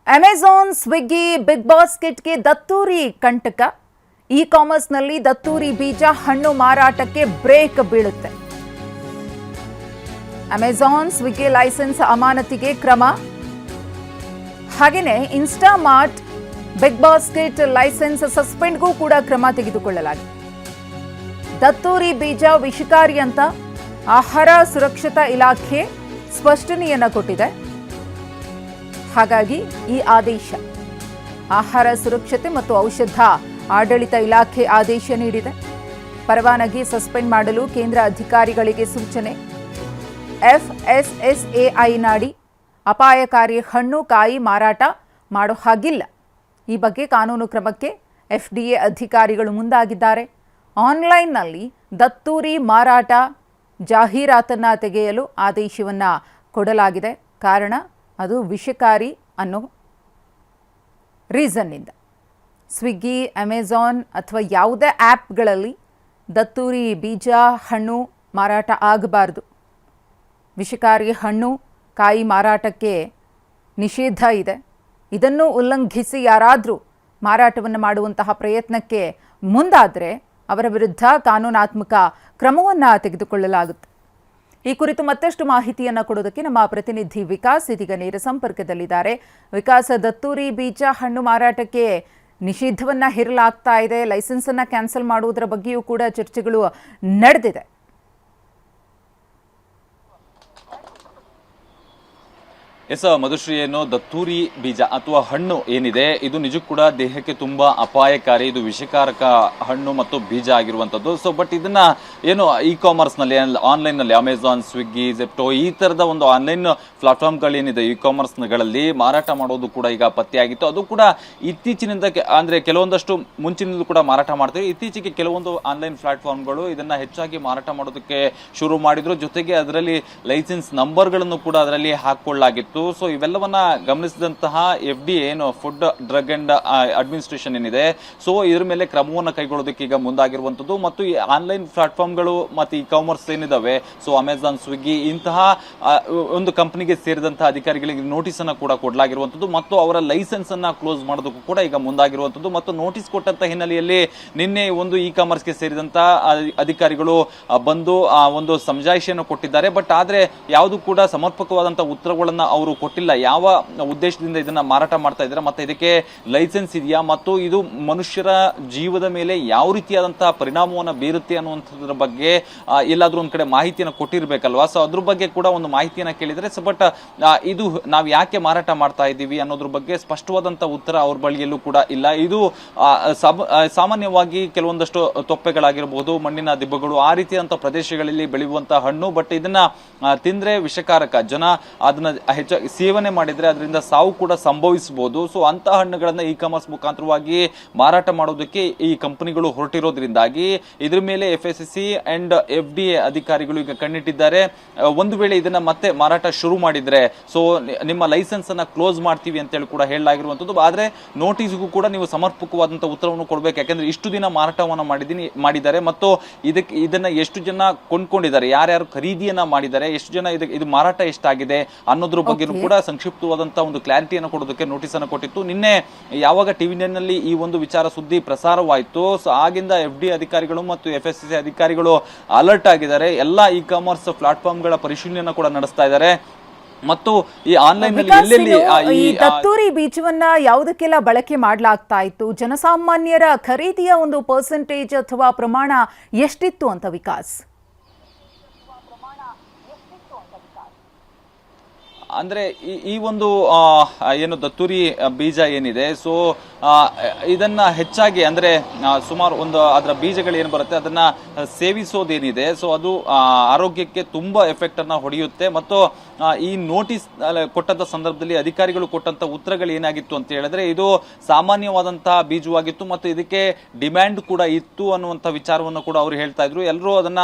Amazon, Swiggy, big ಬಾಸ್ಕೆಟ್ಗೆ ದತ್ತೂರಿ ಕಂಟಕ. ಇ ಕಾಮರ್ಸ್ನಲ್ಲಿ ದತ್ತೂರಿ ಬೀಜ ಹಣ್ಣು ಮಾರಾಟಕ್ಕೆ ಬ್ರೇಕ್ ಬೀಳುತ್ತೆ. ಅಮೆಜಾನ್, ಸ್ವಿಗ್ಗಿ ಲೈಸೆನ್ಸ್ ಅಮಾನತಿಗೆ ಕ್ರಮ. ಹಾಗೆಯೇ ಇನ್ಸ್ಟಾಮಾರ್ಟ್, ಬಿಗ್ ಬಾಸ್ಕೆಟ್ ಲೈಸೆನ್ಸ್ ಸಸ್ಪೆಂಡ್ಗೂ ಕೂಡ ಕ್ರಮ ತೆಗೆದುಕೊಳ್ಳಲಾಗಿದೆ. ದತ್ತೂರಿ ಬೀಜ ವಿಷಕಾರಿ ಅಂತ ಆಹಾರ ಸುರಕ್ಷತಾ ಇಲಾಖೆ ಸ್ಪಷ್ಟನೆಯನ್ನ ಕೊಟ್ಟಿದೆ. ಹಾಗಾಗಿ ಈ ಆದೇಶ ಆಹಾರ ಸುರಕ್ಷತೆ ಮತ್ತು ಔಷಧ ಆಡಳಿತ ಇಲಾಖೆ ಆದೇಶ ನೀಡಿದೆ. ಪರವಾನಗಿ ಸಸ್ಪೆಂಡ್ ಮಾಡಲು ಕೇಂದ್ರ ಅಧಿಕಾರಿಗಳಿಗೆ ಸೂಚನೆ. FSSAIನಡಿ ಅಪಾಯಕಾರಿ ಹಣ್ಣು ಕಾಯಿ ಮಾರಾಟ ಮಾಡೋ ಹಾಗಿಲ್ಲ. ಈ ಬಗ್ಗೆ ಕಾನೂನು ಕ್ರಮಕ್ಕೆ FDA ಅಧಿಕಾರಿಗಳು ಮುಂದಾಗಿದ್ದಾರೆ. ಆನ್ಲೈನ್ನಲ್ಲಿ ದತ್ತೂರಿ ಮಾರಾಟ ಜಾಹೀರಾತನ್ನು ತೆಗೆಯಲು ಆದೇಶವನ್ನು ಕೊಡಲಾಗಿದೆ. ಕಾರಣ ಅದು ವಿಷಕಾರಿ ಅನ್ನೋ ರೀಸನ್ನಿಂದ. ಸ್ವಿಗ್ಗಿ, ಅಮೆಜಾನ್ ಅಥವಾ ಯಾವುದೇ ಆ್ಯಪ್ಗಳಲ್ಲಿ ದತ್ತೂರಿ ಬೀಜ ಹಣ್ಣು ಮಾರಾಟ ಆಗಬಾರ್ದು. ವಿಷಕಾರಿ ಹಣ್ಣು ಕಾಯಿ ಮಾರಾಟಕ್ಕೆ ನಿಷೇಧ ಇದೆ. ಇದನ್ನು ಉಲ್ಲಂಘಿಸಿ ಯಾರಾದರೂ ಮಾರಾಟವನ್ನು ಮಾಡುವಂತಹ ಪ್ರಯತ್ನಕ್ಕೆ ಮುಂದಾದರೆ ಅವರ ವಿರುದ್ಧ ಕಾನೂನಾತ್ಮಕ ಕ್ರಮವನ್ನು ತೆಗೆದುಕೊಳ್ಳಲಾಗುತ್ತೆ. ಈ ಕುರಿತು ಮತ್ತಷ್ಟು ಮಾಹಿತಿಯನ್ನು ಕೊಡೋದಕ್ಕೆ ನಮ್ಮ ಪ್ರತಿನಿಧಿ ವಿಕಾಸ್ ಇದೀಗ ನೇರ ಸಂಪರ್ಕದಲ್ಲಿದ್ದಾರೆ. ವಿಕಾಸ್, ದತ್ತೂರಿ ಬೀಜ ಹಣ್ಣು ಮಾರಾಟಕ್ಕೆ ನಿಷೇಧವನ್ನು ಹೇರಲಾಗ್ತಾ ಇದೆ. ಲೈಸೆನ್ಸನ್ನು ಕ್ಯಾನ್ಸಲ್ ಮಾಡುವುದರ ಬಗ್ಗೆಯೂ ಕೂಡ ಚರ್ಚೆಗಳು ನಡೆದಿದೆ. ಮಧುಶ್ರೀ, ಏನು ದತ್ತೂರಿ ಬೀಜ ಅಥವಾ ಹಣ್ಣು ಏನಿದೆ ಇದು ನಿಜಕ್ಕೂ ಕೂಡ ದೇಹಕ್ಕೆ ತುಂಬಾ ಅಪಾಯಕಾರಿ. ಇದು ವಿಷಕಾರಕ ಹಣ್ಣು ಮತ್ತು ಬೀಜ ಆಗಿರುವಂತದ್ದು. ಬಟ್ ಇದನ್ನ ಏನು ಇ ಕಾಮರ್ಸ್ ನಲ್ಲಿ, ಆನ್ಲೈನ್ ನಲ್ಲಿ ಅಮೆಜಾನ್, ಸ್ವಿಗ್ಗಿ, ಜೆಪ್ಟೋ ಈ ತರದ ಒಂದು ಆನ್ಲೈನ್ ಪ್ಲಾಟ್ಫಾರ್ಮ್ ಗಳೇನಿದೆ ಇ ಕಾಮರ್ಸ್ ಗಳಲ್ಲಿ ಮಾರಾಟ ಮಾಡೋದು ಕೂಡ ಈಗ ಪತ್ತೆಯಾಗಿತ್ತು. ಅದು ಕೂಡ ಇತ್ತೀಚಿನಿಂದ ಅಂದ್ರೆ ಕೆಲವೊಂದಷ್ಟು ಮುಂಚಿನಿಂದಲೂ ಕೂಡ ಮಾರಾಟ ಮಾಡ್ತೀವಿ. ಇತ್ತೀಚೆಗೆ ಕೆಲವೊಂದು ಆನ್ಲೈನ್ ಪ್ಲಾಟ್ಫಾರ್ಮ್ಗಳು ಇದನ್ನ ಹೆಚ್ಚಾಗಿ ಮಾರಾಟ ಮಾಡೋದಕ್ಕೆ ಶುರು ಮಾಡಿದ್ರು. ಜೊತೆಗೆ ಅದರಲ್ಲಿ ಲೈಸೆನ್ಸ್ ನಂಬರ್ಗಳನ್ನು ಕೂಡ ಅದರಲ್ಲಿ ಹಾಕೊಳ್ಳಲಾಗಿತ್ತು. ಸೊ ಇವೆಲ್ಲವನ್ನ ಗಮನಿಸಿದಂತಹ FDA ಏನು ಫುಡ್ ಡ್ರಗ್ ಅಂಡ್ ಅಡ್ಮಿನಿಸ್ಟ್ರೇಷನ್ ಏನಿದೆ, ಸೊ ಇದ್ರ ಮೇಲೆ ಕ್ರಮವನ್ನು ಕೈಗೊಳ್ಳೋದಕ್ಕೆ ಈಗ ಮುಂದಾಗಿರುವಂತದ್ದು. ಮತ್ತು ಈ ಆನ್ಲೈನ್ ಪ್ಲಾಟ್ಫಾರ್ಮ್ಗಳು ಮತ್ತು ಇ ಕಾಮರ್ಸ್ ಏನಿದಾವೆ, ಸೊ ಅಮೆಜಾನ್, ಸ್ವಿಗ್ಗಿ ಇಂತಹ ಒಂದು ಕಂಪನಿಗೆ ಸೇರಿದಂತಹ ಅಧಿಕಾರಿಗಳಿಗೆ ನೋಟಿಸ್ ಅನ್ನ ಕೂಡ ಕೊಡಲಾಗಿರುವಂತದ್ದು ಮತ್ತು ಅವರ ಲೈಸೆನ್ಸ್ ಅನ್ನ ಕ್ಲೋಸ್ ಮಾಡೋದಕ್ಕೂ ಕೂಡ ಈಗ ಮುಂದಾಗಿರುವಂತದ್ದು. ಮತ್ತು ನೋಟಿಸ್ ಕೊಟ್ಟಂತ ಹಿನ್ನೆಲೆಯಲ್ಲಿ ನಿನ್ನೆ ಒಂದು ಇ ಕಾಮರ್ಸ್ಗೆ ಸೇರಿದಂತಹ ಅಧಿಕಾರಿಗಳು ಬಂದು ಒಂದು ಸಮಜಾಯಿಷಿಯನ್ನು ಕೊಟ್ಟಿದ್ದಾರೆ. ಬಟ್ ಆದ್ರೆ ಯಾವುದು ಕೂಡ ಸಮರ್ಪಕವಾದಂತಹ ಉತ್ತರಗಳನ್ನ ಅವರು ಕೊಟ್ಟಿಲ್ಲ. ಯಾವ ಉದ್ದೇಶದಿಂದ ಇದನ್ನ ಮಾರಾಟ ಮಾಡ್ತಾ ಇದ್ದಾರೆ, ಮತ್ತೆ ಇದಕ್ಕೆ ಲೈಸೆನ್ಸ್ ಇದೆಯಾ, ಮತ್ತು ಇದು ಮನುಷ್ಯರ ಜೀವದ ಮೇಲೆ ಯಾವ ರೀತಿಯಾದಂತಹ ಪರಿಣಾಮವನ್ನ ಬೀರುತ್ತೆ ಅನ್ನುವಂಥದ್ರ ಬಗ್ಗೆ ಎಲ್ಲಾದ್ರೂ ಒಂದ್ ಕಡೆ ಮಾಹಿತಿಯನ್ನು ಕೊಟ್ಟಿರ್ಬೇಕಲ್ವಾ. ಸೊ ಅದ್ರ ಬಗ್ಗೆ ಕೂಡ ಒಂದು ಮಾಹಿತಿಯನ್ನ ಕೇಳಿದ್ರೆ, ಬಟ್ ಇದು ನಾವು ಯಾಕೆ ಮಾರಾಟ ಮಾಡ್ತಾ ಇದ್ದೀವಿ ಅನ್ನೋದ್ರ ಬಗ್ಗೆ ಸ್ಪಷ್ಟವಾದಂತಹ ಉತ್ತರ ಅವ್ರ ಬಳಿಯಲ್ಲೂ ಕೂಡ ಇಲ್ಲ. ಇದು ಸಾಮಾನ್ಯವಾಗಿ ಕೆಲವೊಂದಷ್ಟು ತೊಪ್ಪೆಗಳಾಗಿರಬಹುದು, ಮಣ್ಣಿನ ದಿಬ್ಬಗಳು, ಆ ರೀತಿಯಾದಂತಹ ಪ್ರದೇಶಗಳಲ್ಲಿ ಬೆಳೆಯುವಂತಹ ಹಣ್ಣು. ಬಟ್ ಇದನ್ನ ತಿಂದ್ರೆ ವಿಷಕಾರಕ, ಜನ ಅದನ್ನ ಸೇವನೆ ಮಾಡಿದ್ರೆ ಅದರಿಂದ ಸಾವು ಕೂಡ ಸಂಭವಿಸಬಹುದು. ಸೊ ಅಂತ ಹಣ್ಣುಗಳನ್ನ ಇ ಕಾಮರ್ಸ್ ಮುಖಾಂತರವಾಗಿ ಮಾರಾಟ ಮಾಡೋದಕ್ಕೆ ಈ ಕಂಪನಿಗಳು ಹೊರಟಿರೋದ್ರಿಂದಾಗಿ ಇದ್ರ ಮೇಲೆ FSSAI ಅಂಡ್ FDA ಅಧಿಕಾರಿಗಳು ಈಗ ಕಣ್ಣಿಟ್ಟಿದ್ದಾರೆ. ಒಂದು ವೇಳೆ ಇದನ್ನ ಮತ್ತೆ ಮಾರಾಟ ಶುರು ಮಾಡಿದ್ರೆ ಸೊ ನಿಮ್ಮ ಲೈಸೆನ್ಸ್ ಅನ್ನ ಕ್ಲೋಸ್ ಮಾಡ್ತೀವಿ ಅಂತ ಹೇಳಿ ಕೂಡ ಹೇಳಲಾಗಿರುವಂತದ್ದು. ಆದ್ರೆ ನೋಟಿಸ್ಗೂ ಕೂಡ ನೀವು ಸಮರ್ಪಕವಾದಂತಹ ಉತ್ತರವನ್ನು ಕೊಡ್ಬೇಕು. ಯಾಕಂದ್ರೆ ಇಷ್ಟು ದಿನ ಮಾರಾಟವನ್ನ ಮಾಡಿದ್ದಾರೆ ಮತ್ತು ಇದನ್ನ ಎಷ್ಟು ಜನ ಕೊಂಡ್ಕೊಂಡಿದ್ದಾರೆ, ಯಾರ್ಯಾರು ಖರೀದಿಯನ್ನ ಮಾಡಿದ್ದಾರೆ, ಎಷ್ಟು ಜನ ಇದು ಮಾರಾಟ ಎಷ್ಟಾಗಿದೆ ಅನ್ನೋದ್ರ ಬಗ್ಗೆ ಕೂಡ ಸಂಕ್ಷಿಪ್ತವಾದಂತಹ ಒಂದು ಕ್ಲಾರಿಟಿಯನ್ನು ಕೊಡೋದಕ್ಕೆ ನೋಟಿಸ್ ಅನ್ನು ಕೊಟ್ಟಿತ್ತು. ನಿನ್ನೆ ಯಾವಾಗ ಟಿವಿ9ನಲ್ಲಿ ಈ ಒಂದು ವಿಚಾರ ಸುದ್ದಿ ಪ್ರಸಾರವಾಯಿತು, ಸೊ ಆಗಿಂದ FDA ಅಧಿಕಾರಿಗಳು ಮತ್ತು FSSAI ಅಧಿಕಾರಿಗಳು ಅಲರ್ಟ್ ಆಗಿದ್ದಾರೆ. ಎಲ್ಲಾ ಇ ಕಾಮರ್ಸ್ ಪ್ಲಾಟ್ಫಾರ್ಮ್ ಗಳ ಪರಿಶೀಲನೆ ಕೂಡ ನಡೆಸ್ತಾ ಇದ್ದಾರೆ. ಮತ್ತು ಈ ಆನ್ಲೈನ್ ಈ ದತ್ತೂರಿ ಬೀಜವನ್ನ ಯಾವುದಕ್ಕೆಲ್ಲ ಬಳಕೆ ಮಾಡಲಾಗ್ತಾ ಇತ್ತು, ಜನಸಾಮಾನ್ಯರ ಖರೀದಿಯ ಒಂದು ಪರ್ಸೆಂಟೇಜ್ ಅಥವಾ ಪ್ರಮಾಣ ಎಷ್ಟಿತ್ತು ಅಂತ ವಿಕಾಸ್? ಅಂದ್ರೆ ಈ ಒಂದು ಏನು ದತ್ತೂರಿ ಬೀಜ ಏನಿದೆ, ಸೊ ಇದನ್ನ ಹೆಚ್ಚಾಗಿ ಅಂದ್ರೆ ಸುಮಾರು ಒಂದು ಅದರ ಬೀಜಗಳು ಏನು ಬರುತ್ತೆ ಅದನ್ನ ಸೇವಿಸೋದೇನಿದೆ, ಸೊ ಅದು ಆರೋಗ್ಯಕ್ಕೆ ತುಂಬಾ ಎಫೆಕ್ಟ್ ಅನ್ನ ಹೊಡೆಯುತ್ತೆ. ಮತ್ತು ಈ ನೋಟಿಸ್ ಕೊಟ್ಟಂತ ಸಂದರ್ಭದಲ್ಲಿ ಅಧಿಕಾರಿಗಳು ಕೊಟ್ಟಂತ ಉತ್ತರಗಳು ಏನಾಗಿತ್ತು ಅಂತ ಹೇಳಿದ್ರೆ, ಇದು ಸಾಮಾನ್ಯವಾದಂತಹ ಬೀಜವಾಗಿತ್ತು ಮತ್ತು ಇದಕ್ಕೆ ಡಿಮ್ಯಾಂಡ್ ಕೂಡ ಇತ್ತು ಅನ್ನುವಂಥ ವಿಚಾರವನ್ನು ಕೂಡ ಅವರು ಹೇಳ್ತಾ ಇದ್ರು. ಎಲ್ಲರೂ ಅದನ್ನ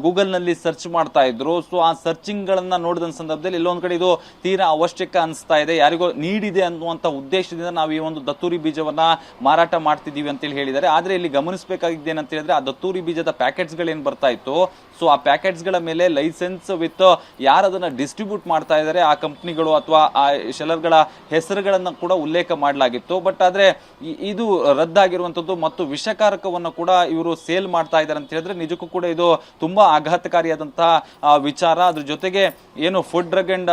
ಗೂಗಲ್ ನಲ್ಲಿ ಸರ್ಚ್ ಮಾಡ್ತಾ ಇದ್ರು. ಸೊ ಆ ಸರ್ಚಿಂಗ್ ಗಳನ್ನ ನೋಡಿದ ಸಂದರ್ಭದಲ್ಲಿ ಎಲ್ಲೊಂದ್ ಕಡೆ ಇದು ತೀರಾ ಅವಶ್ಯಕ ಅನಿಸ್ತಾ ಇದೆ, ಯಾರಿಗೋ ನೀಡಿದೆ ಅನ್ನುವಂಥ ಉದ್ದೇಶದಿಂದ ನಾವು ಈ ಒಂದು ದತ್ತೂರಿ ಬೀಜವನ್ನ ಮಾರಾಟ ಮಾಡ್ತಿದ್ದೀವಿ ಅಂತೇಳಿ ಹೇಳಿದ್ದಾರೆ. ಆದ್ರೆ ಇಲ್ಲಿ ಗಮನಿಸಬೇಕಾಗಿದ್ದು ಏನಂತ ಹೇಳಿದ್ರೆ, ಆ ದತ್ತೂರಿ ಬೀಜದ ಪ್ಯಾಕೆಟ್ಸ್ ಗಳೇನು ಬರ್ತಾ ಇತ್ತು, ಸೊ ಆ ಪ್ಯಾಕೆಟ್ಸ್ ಗಳ ಮೇಲೆ ಲೈಸೆನ್ಸ್ ವಿತ್ ಯಾರು ಅದನ್ನ ಡಿಸ್ಟ್ರಿಬ್ಯೂಟ್ ಡಿಸ್ಟ್ರಿಬ್ಯೂಟ್ ಮಾಡ್ತಾ ಇದ್ದಾರೆ ಆ ಕಂಪ್ನಿಗಳು ಅಥವಾ ಆ ಶೆಲ್ಲರ್ಗಳ ಹೆಸರುಗಳನ್ನ ಕೂಡ ಉಲ್ಲೇಖ ಮಾಡಲಾಗಿತ್ತು. ಬಟ್ ಆದ್ರೆ ಇದು ರದ್ದಾಗಿರುವಂತದ್ದು ಮತ್ತು ವಿಷಕಾರಕವನ್ನು ಕೂಡ ಇವರು ಸೇಲ್ ಮಾಡ್ತಾ ಇದ್ದಾರೆ ಅಂತ ಹೇಳಿದ್ರೆ ನಿಜಕ್ಕೂ ಕೂಡ ಇದು ತುಂಬಾ ಆಘಾತಕಾರಿಯಾದಂತಹ ವಿಚಾರ. ಅದ್ರ ಜೊತೆಗೆ ಏನು ಫುಡ್ ಡ್ರಗ್ ಅಂಡ್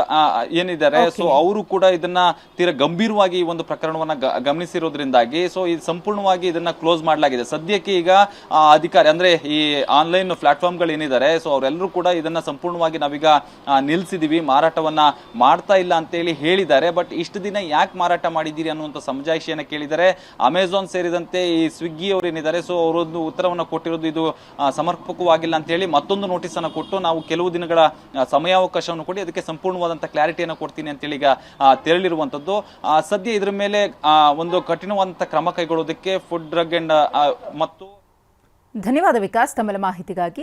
ಏನಿದ್ದಾರೆ ಸೊ ಅವರು ಕೂಡ ಇದನ್ನ ತೀರಾ ಗಂಭೀರವಾಗಿ ಈ ಒಂದು ಪ್ರಕರಣವನ್ನ ಗಮನಿಸಿರೋದ್ರಿಂದಾಗಿ ಸೊ ಇದು ಸಂಪೂರ್ಣವಾಗಿ ಇದನ್ನ ಕ್ಲೋಸ್ ಮಾಡಲಾಗಿದೆ. ಸದ್ಯಕ್ಕೆ ಈಗ ಅಧಿಕಾರಿ ಅಂದ್ರೆ ಈ ಆನ್ಲೈನ್ ಪ್ಲಾಟ್ಫಾರ್ಮ್ ಗಳು ಏನಿದ್ದಾರೆ ಸೊ ಅವರೆಲ್ಲರೂ ಕೂಡ ಇದನ್ನ ಸಂಪೂರ್ಣವಾಗಿ ನಾವೀಗ ನಿಲ್ಸಿದೀವಿ, ಮಾರಾಟವನ್ನ ಮಾಡ್ತಾ ಇಲ್ಲ ಅಂತ ಹೇಳಿ ಹೇಳಿದ್ದಾರೆ. ಬಟ್ ಇಷ್ಟು ದಿನ ಯಾಕೆ ಮಾರಾಟ ಮಾಡಿದ್ದೀರಿ ಅನ್ನುವಂತ ಸಮಜಾಯಿಷಿಯನ್ನ ಕೇಳಿದರೆ ಅಮೆಜಾನ್ ಸೇರಿದಂತೆ ಈ ಸ್ವಿಗ್ಗಿ ಅವರು ಏನಿದ್ದಾರೆ ಸೊ ಅವರೊಂದು ಉತ್ತರವನ್ನ ಕೊಟ್ಟಿರೋದು ಇದು ಸಮರ್ಪಕವಾಗಿಲ್ಲ ಅಂತ ಹೇಳಿ ಮತ್ತೊಂದು ನೋಟಿಸ್ ಅನ್ನ ಕೊಟ್ಟು ನಾವು ಕೆಲವು ದಿನಗಳ ಸಮಯಾವಕಾಶವನ್ನು ಕೊಡಿ ಅದಕ್ಕೆ ಸಂಪೂರ್ಣವಾದಂತ ಕ್ಲಾರಿಟಿಯನ್ನು ಕೊಡ್ತೀನಿ ಅಂತೇಳಿ ಈಗ ತೆರಳಿರುವಂತದ್ದು. ಸದ್ಯ ಇದ್ರ ಮೇಲೆ ಒಂದು ಕಠಿಣವಾದಂತ ಕ್ರಮ ಕೈಗೊಳ್ಳೋದಕ್ಕೆ ಫುಡ್ ಡ್ರಗ್ ಅಂಡ್ ಮತ್ತು ಧನ್ಯವಾದ ವಿಕಾಸ್ ತಮ್ಮ ಮಾಹಿತಿಗಾಗಿ.